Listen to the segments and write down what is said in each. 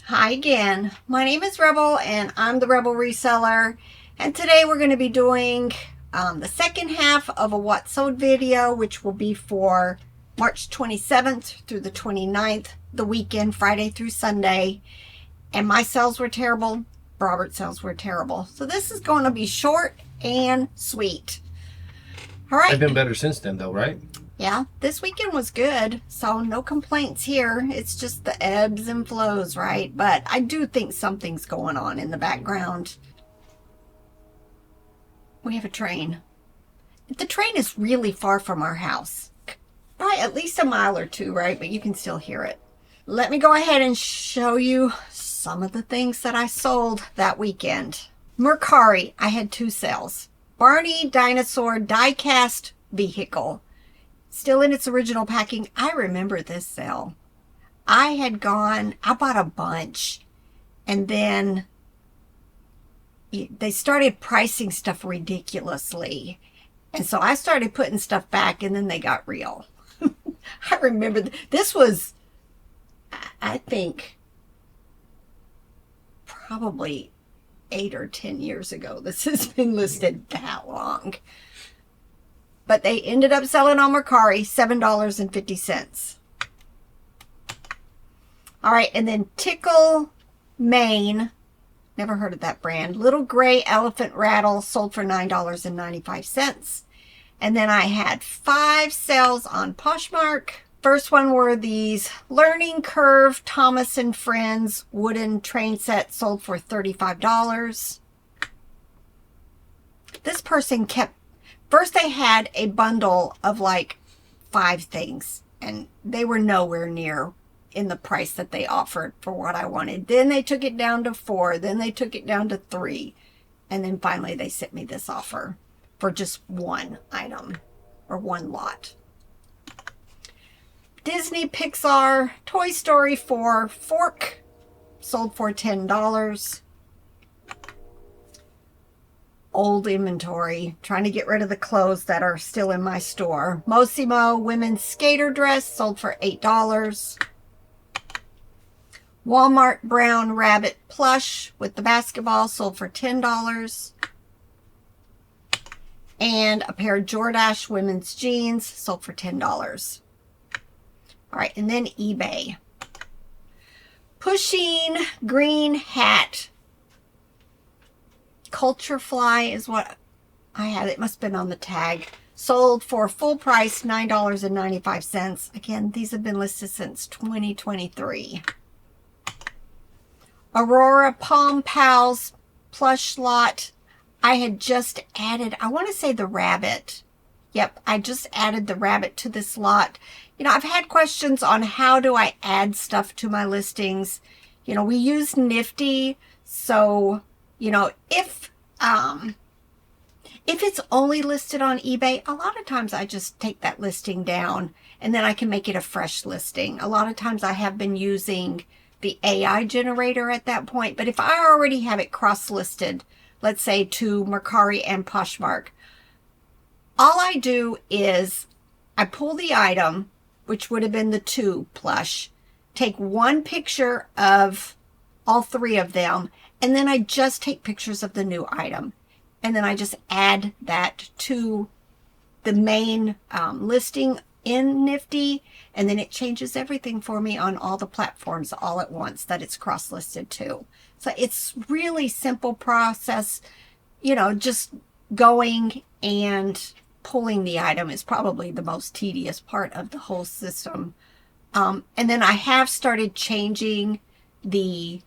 Hi again. My name is Rebel and I'm the Rebel Reseller. And today we're going to be doing the second half of a What Sold video, which will be for March 27th through the 29th, the weekend, Friday through Sunday. And my sales were terrible. Robert's sales were terrible. So this is going to be short and sweet. All right. They've been better since then though, right? Yeah, this weekend was good, so no complaints here. It's just the ebbs and flows, right? But I do think something's going on in the background. We have a train. The train is really far from our house. Probably at least a mile or two, right? But you can still hear it. Let me go ahead and show you some of the things that I sold that weekend. Mercari, I had 2 sales. Barney Dinosaur die-cast vehicle. Still in its original packing. I remember this sale. I bought a bunch, and then they started pricing stuff ridiculously. And so I started putting stuff back, and then they got real. I remember this was, I think, probably 8 or 10 years ago. This has been listed that long. But they ended up selling on Mercari, $7.50. All right, and then Tickle Maine, never heard of that brand. Little gray elephant rattle sold for $9.95. And then I had 5 sales on Poshmark. First one were these Learning Curve Thomas and Friends wooden train set sold for $35. This person first they had a bundle of like 5 things, and they were nowhere near in the price that they offered for what I wanted. Then they took it down to 4, then they took it down to 3, and then finally they sent me this offer for just 1 item or 1 lot. Disney Pixar Toy Story 4 fork sold for $10. Old inventory, trying to get rid of the clothes that are still in my store. Mosimo women's skater dress sold for $8. Walmart brown rabbit plush with the basketball sold for $10. And a pair of Jordache women's jeans sold for $10. All right, and then eBay. Pushing green hat. Culture Fly is what I had. It must have been on the tag. Sold for full price, $9.95. Again, these have been listed since 2023. Aurora Palm Pals plush lot. I had just added, I want to say the rabbit. Yep, I just added the rabbit to this lot. You know, I've had questions on how do I add stuff to my listings. You know, we use Nifty, so you know, if it's only listed on eBay, a lot of times I just take that listing down and then I can make it a fresh listing. A lot of times I have been using the AI generator at that point, but if I already have it cross-listed, let's say to Mercari and Poshmark, all I do is I pull the item, which would have been the 2 plush, take 1 picture of all 3 of them, and then I just take pictures of the new item. And then I just add that to the main listing in Nifty. And then it changes everything for me on all the platforms all at once that it's cross-listed to. So it's really simple process. You know, just going and pulling the item is probably the most tedious part of the whole system. And then I have started changing the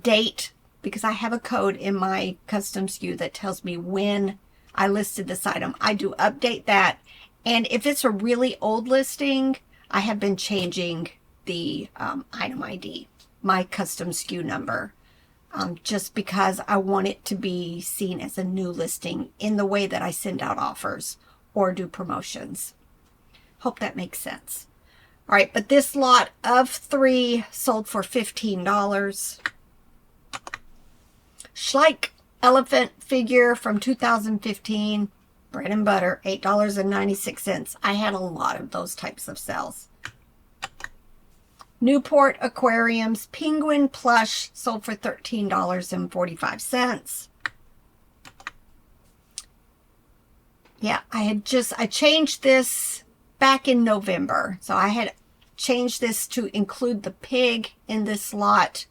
date, because I have a code in my custom SKU that tells me when I listed this item. I do update that. And if it's a really old listing, I have been changing the item ID, my custom SKU number, just because I want it to be seen as a new listing in the way that I send out offers or do promotions. Hope that makes sense. All right, but this lot of 3 sold for $15. Schleich elephant figure from 2015, bread and butter, $8.96. I had a lot of those types of sales. Newport Aquariums Penguin Plush sold for $13.45. Yeah, I changed this back in November. So I had changed this to include the pig in this lot.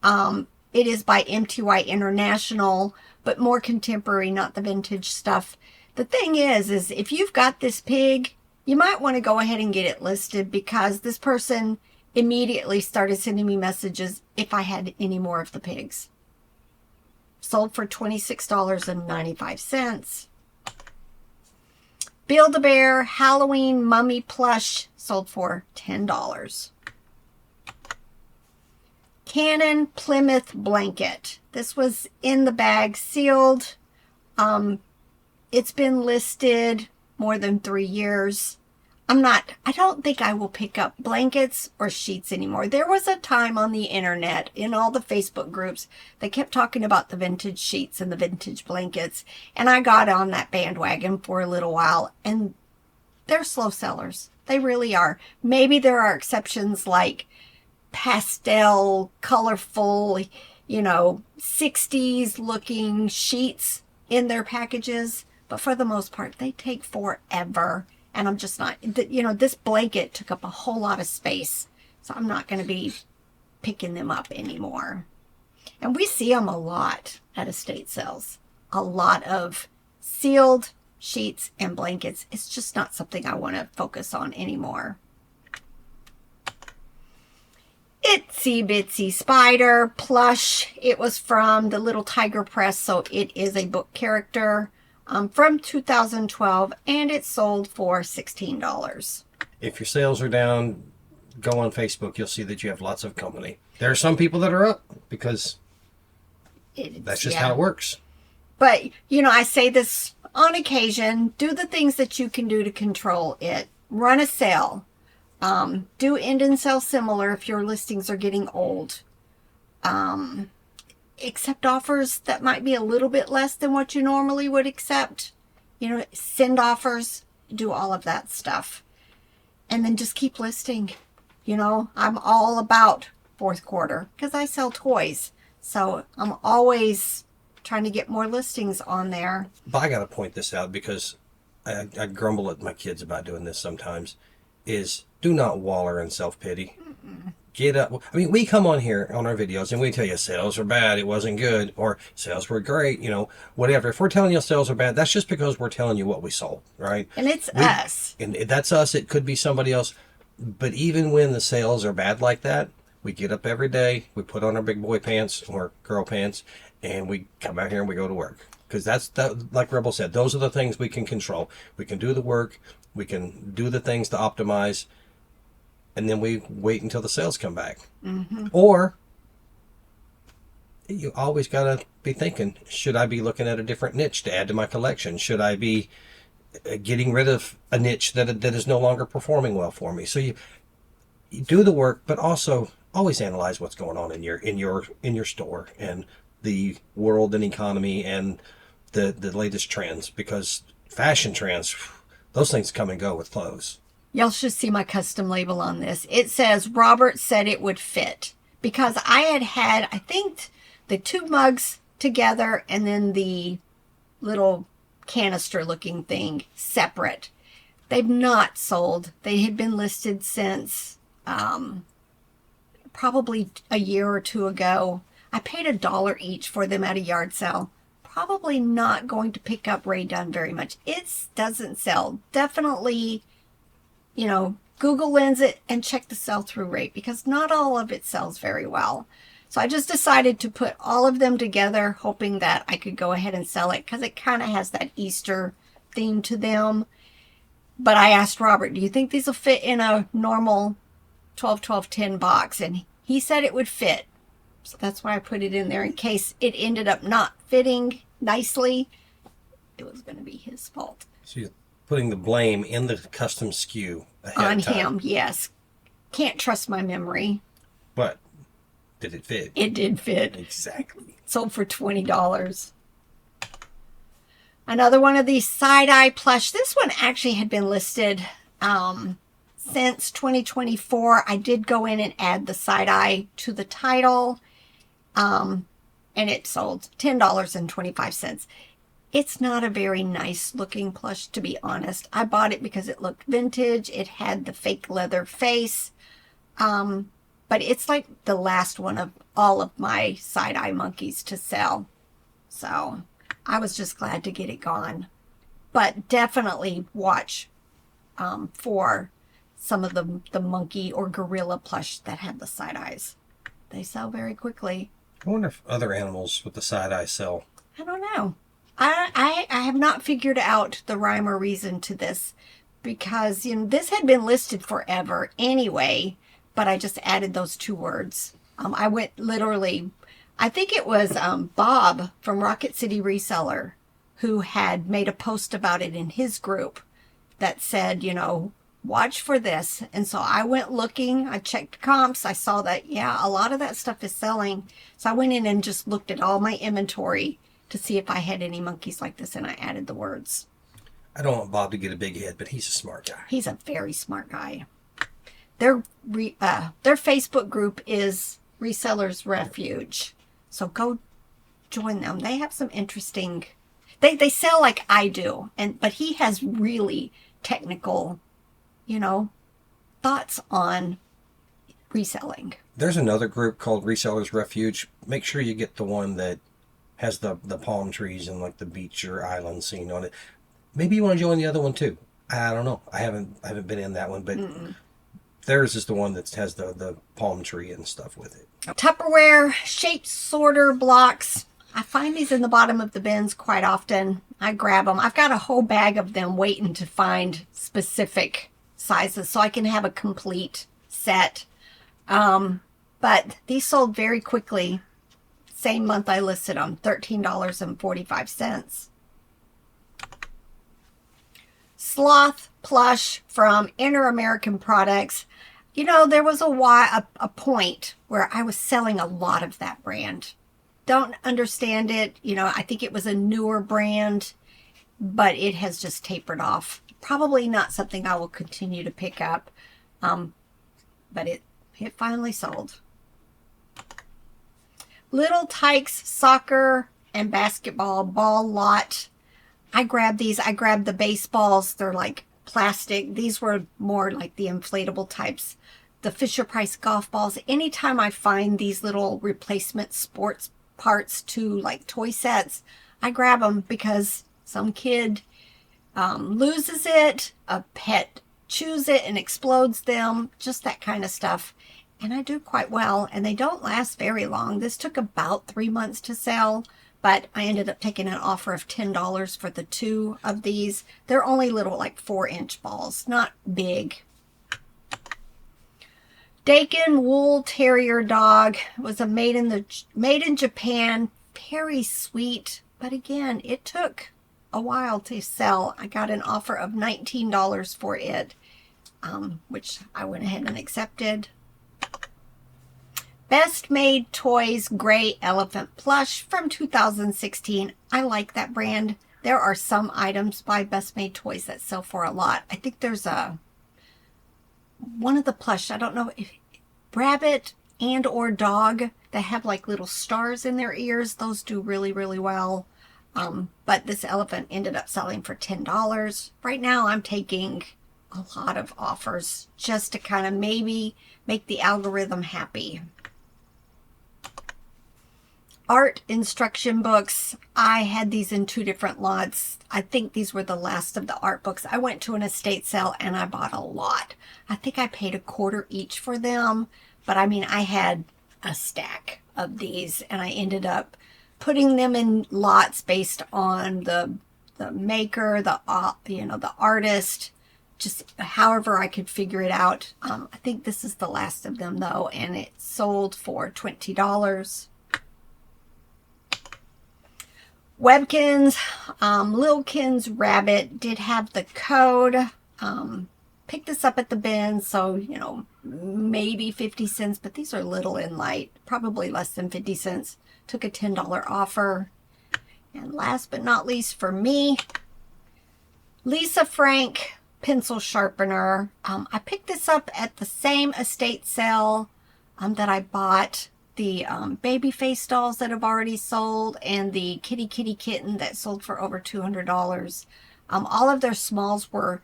It is by MTY International, but more contemporary, not the vintage stuff. The thing is if you've got this pig, you might want to go ahead and get it listed, because this person immediately started sending me messages if I had any more of the pigs. Sold for $26.95. Build-A-Bear Halloween Mummy Plush sold for $10. Cannon Plymouth Blanket. This was in the bag, sealed. It's been listed more than 3 years. I don't think I will pick up blankets or sheets anymore. There was a time on the internet, in all the Facebook groups, they kept talking about the vintage sheets and the vintage blankets. And I got on that bandwagon for a little while, and they're slow sellers. They really are. Maybe there are exceptions like pastel, colorful, 60s looking sheets in their packages. But for the most part, they take forever. And I'm just not, this blanket took up a whole lot of space. So I'm not going to be picking them up anymore. And we see them a lot at estate sales. A lot of sealed sheets and blankets. It's just not something I want to focus on anymore. Itsy Bitsy Spider Plush. It was from the Little Tiger Press, so it is a book character. From 2012, and it sold for $16. If your sales are down, go on Facebook. You'll see that you have lots of company. There are some people that are up because that's just how it works. But, I say this on occasion. Do the things that you can do to control it. Run a sale. Do end and sell similar if your listings are getting old. Accept offers that might be a little bit less than what you normally would accept. Send offers, do all of that stuff. And then just keep listing. I'm all about fourth quarter because I sell toys. So I'm always trying to get more listings on there. But I got to point this out because I grumble at my kids about doing this sometimes, is do not waller in self-pity. Get up. I mean, we come on here on our videos and we tell you sales are bad, it wasn't good, or sales were great, whatever. If we're telling you sales are bad, that's just because we're telling you what we sold, right? And it's us. And that's us. It could be somebody else. But even when the sales are bad like that, we get up every day, we put on our big boy pants or girl pants, and we come out here and we go to work. Because like Rebel said, those are the things we can control. We can do the work. We can do the things to optimize. And then we wait until the sales come back. Mm-hmm. Or you always got to be thinking, should I be looking at a different niche to add to my collection? Should I be getting rid of a niche that is no longer performing well for me? So you do the work, but also always analyze what's going on in your store and the world and economy and the latest trends, because fashion trends, those things come and go with clothes. Y'all should see my custom label on this. It says, Robert said it would fit. Because I had, I think, the 2 mugs together and then the little canister looking thing separate. They've not sold. They had been listed since probably a year or 2 ago. I paid $1 each for them at a yard sale. Probably not going to pick up Ray Dunn very much. It doesn't sell. Definitely, Google Lens it and check the sell-through rate, because not all of it sells very well. So I just decided to put all of them together, hoping that I could go ahead and sell it, because it kind of has that Easter theme to them. But I asked Robert, do you think these will fit in a normal 12-12-10 box? And he said it would fit. So that's why I put it in there, in case it ended up not fitting nicely. It was going to be his fault. So you're putting the blame in the custom SKU ahead on of time. him, yes. Can't trust my memory. But did it fit? It did fit. Exactly. Sold for $20. Another one of these side-eye plush. This one actually had been listed since 2024. I did go in and add the side-eye to the title, and it sold $10.25. It's not a very nice looking plush, to be honest. I bought it because it looked vintage. It had the fake leather face. But it's like the last one of all of my side-eye monkeys to sell. So I was just glad to get it gone. But definitely watch for some of the monkey or gorilla plush that had the side eyes. They sell very quickly. I wonder if other animals with the side eye sell. I don't know. I have not figured out the rhyme or reason to this, because this had been listed forever anyway, but I just added those 2 words. I went literally, I think it was Bob from Rocket City Reseller who had made a post about it in his group that said, watch for this. And so I went looking, I checked comps, I saw that, yeah, a lot of that stuff is selling. So I went in and just looked at all my inventory to see if I had any monkeys like this, and I added the words. I don't want Bob to get a big head, but he's a smart guy. He's a very smart guy. Their Facebook group is Resellers Refuge. So go join them. They have some interesting, they sell like I do, but he has really technical, thoughts on reselling. There's another group called Resellers Refuge. Make sure you get the one that has the palm trees and like the beach or island scene on it. Maybe you want to join the other one too. I don't know. I haven't been in that one, but theirs is the one that has the palm tree and stuff with it. Tupperware shape sorter blocks. I find these in the bottom of the bins quite often. I grab them. I've got a whole bag of them waiting to find specific sizes so I can have a complete set. But these sold very quickly. Same month I listed them, $13.45. Sloth plush from Inter-American Products. There was a point where I was selling a lot of that brand. Don't understand it. I think it was a newer brand, but it has just tapered off. Probably not something I will continue to pick up. But it finally sold. Little Tykes soccer and basketball ball lot. I grabbed these. I grabbed the baseballs. They're like plastic. These were more like the inflatable types. The Fisher-Price golf balls. Anytime I find these little replacement sports parts to like toy sets, I grab them because some kid loses it, a pet chews it and explodes them, just that kind of stuff. And I do quite well, and they don't last very long. This took about 3 months to sell, but I ended up taking an offer of $10 for the 2 of these. They're only little, like 4-inch balls, not big. Dakin Wool Terrier Dog. It was a made in Japan, very sweet, but again, it took a while to sell. I got an offer of $19 for it, which I went ahead and accepted. Best Made Toys Gray Elephant Plush from 2016. I like that brand. There are some items by Best Made Toys that sell for a lot. I think there's one of the plush, I don't know if rabbit and or dog that have like little stars in their ears. Those do really, really well. But this elephant ended up selling for $10. Right now I'm taking a lot of offers just to kind of maybe make the algorithm happy. Art instruction books. I had these in 2 different lots. I think these were the last of the art books. I went to an estate sale and I bought a lot. I think I paid $0.25 each for them, but I mean, I had a stack of these and I ended up putting them in lots based on the maker, the artist, just however I could figure it out. I think this is the last of them though, and it sold for $20. Webkins, Lilkins Rabbit did have the code. Picked this up at the bin, so, maybe 50 cents, but these are little and light, probably less than 50 cents. Took a $10 offer. And last but not least for me, Lisa Frank pencil sharpener. I picked this up at the same estate sale that I bought the baby face dolls that have already sold, and the kitty kitten that sold for over $200. All of their smalls were,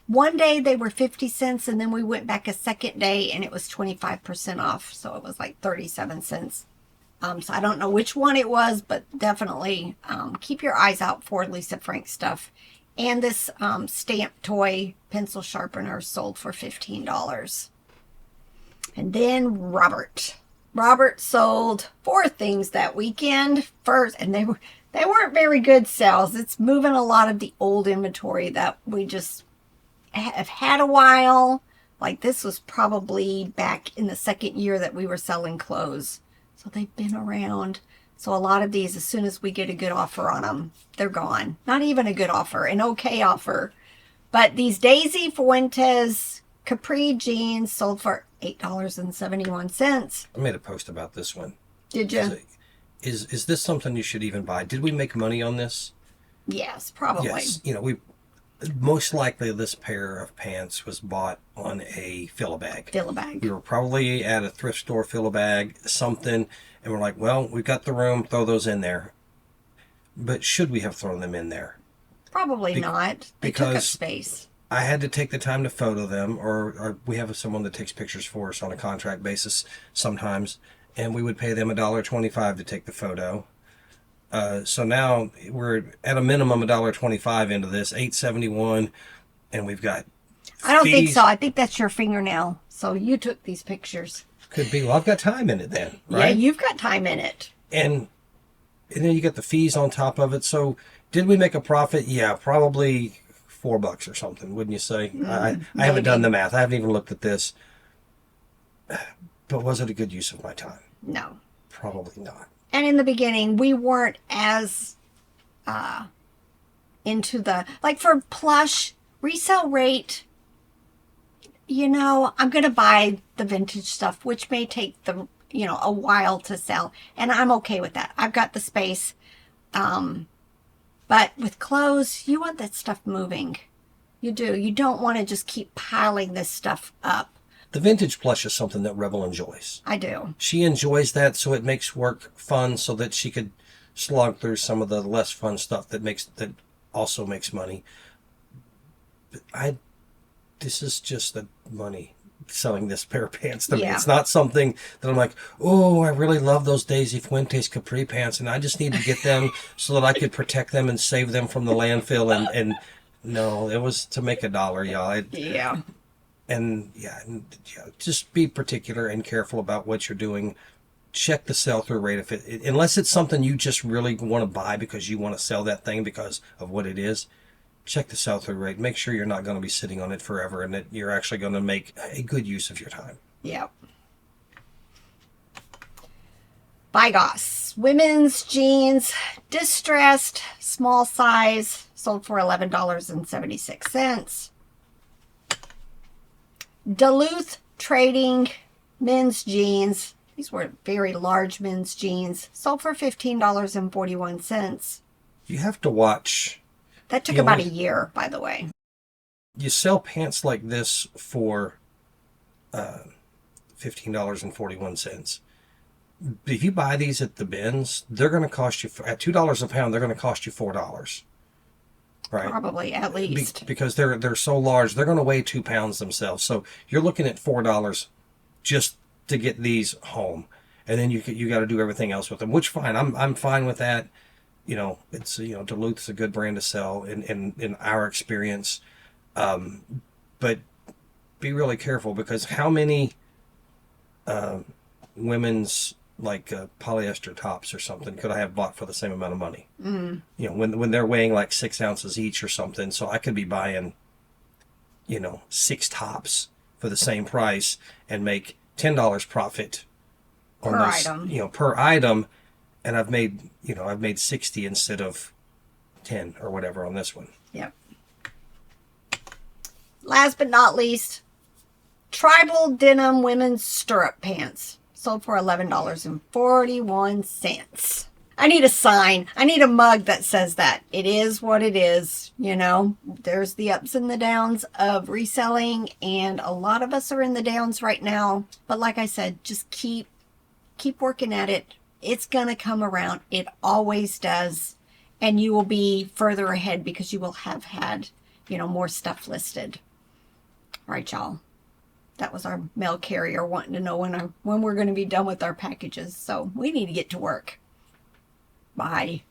one day they were 50 cents, and then we went back a second day and it was 25% off. So it was like 37 cents. So I don't know which one it was, but definitely keep your eyes out for Lisa Frank stuff. And this stamp toy pencil sharpener sold for $15. And then Robert sold 4 things that weekend first, and they weren't very good sales. It's moving a lot of the old inventory that we just have had a while. Like this was probably back in the second year that we were selling clothes. So they've been around. So a lot of these, as soon as we get a good offer on them, they're gone. Not even a good offer, an okay offer. But these Daisy Fuentes capri jeans sold for $8.71. I made a post about this one. Did you? Is this something you should even buy? Did we make money on this? Yes, probably. Yes. We most likely this pair of pants was bought on a fill-a-bag. Fill-a-bag. We were probably at a thrift store, fill-a-bag, something, and we're like, well, we've got the room, throw those in there. But should we have thrown them in there? Probably not. They took up space. I had to take the time to photo them, or we have someone that takes pictures for us on a contract basis sometimes, and we would pay them $1.25 to take the photo. So now we're at a minimum $1.25 into this, $8.71, and we've got I don't think so. I think that's your fingernail. So you took these pictures. Could be. Well, I've got time in it then, right? Yeah, you've got time in it. And then you get the fees on top of it. So did we make a profit? Yeah, probably $4 or something, wouldn't you say? I haven't done the math. I haven't even looked at this. But was it a good use of my time? No. Probably not. And in the beginning, we weren't as into the, like for plush, resale rate, I'm going to buy the vintage stuff, which may take a while to sell. And I'm okay with that. I've got the space. But with clothes, you want that stuff moving. You do. You don't want to just keep piling this stuff up. The vintage plush is something that Rebel enjoys. I do. She enjoys that, so it makes work fun so that she could slog through some of the less fun stuff that also makes money. But this is just the money selling this pair of pants to me. It's not something that I'm like, oh, I really love those Daisy Fuentes capri pants, and I just need to get them so that I could protect them and save them from the landfill. And no, it was to make $1, y'all. Yeah. And just be particular and careful about what you're doing. Check the sell-through rate. Unless it's something you just really want to buy because you want to sell that thing because of what it is, check the sell-through rate. Make sure you're not going to be sitting on it forever and that you're actually going to make a good use of your time. Yep. Bygos. Women's jeans, distressed, small size, sold for $11.76. Duluth Trading men's jeans. These were very large men's jeans. Sold for $15.41. You have to watch. That took about a year, by the way. You sell pants like this for $15.41. If you buy these at the bins, they're going to cost you, at $2 a pound, they're going to cost you $4. Right. Probably, at least. Because they're so large, they're going to weigh 2 pounds themselves. So you're looking at $4 just to get these home, and then you got to do everything else with them. Which fine, I'm fine with that. It's Duluth's a good brand to sell in our experience, but be really careful because how many women's polyester tops or something could I have bought for the same amount of money? Mm. When they're weighing like 6 ounces each or something, so I could be buying 6 tops for the same price and make $10 profit on per item. Per item, and I've made 60 instead of 10 or whatever on this one. Yep. Last but not least, tribal denim women's stirrup pants. Sold for $11.41. I need a sign. I need a mug that says that. It is what it is. You know, there's the ups and the downs of reselling, and a lot of us are in the downs right now. But like I said, just keep working at it. It's going to come around. It always does. And you will be further ahead because you will have had, you know, more stuff listed. All right, y'all. That was our mail carrier wanting to know when we're going to be done with our packages. So we need to get to work. Bye.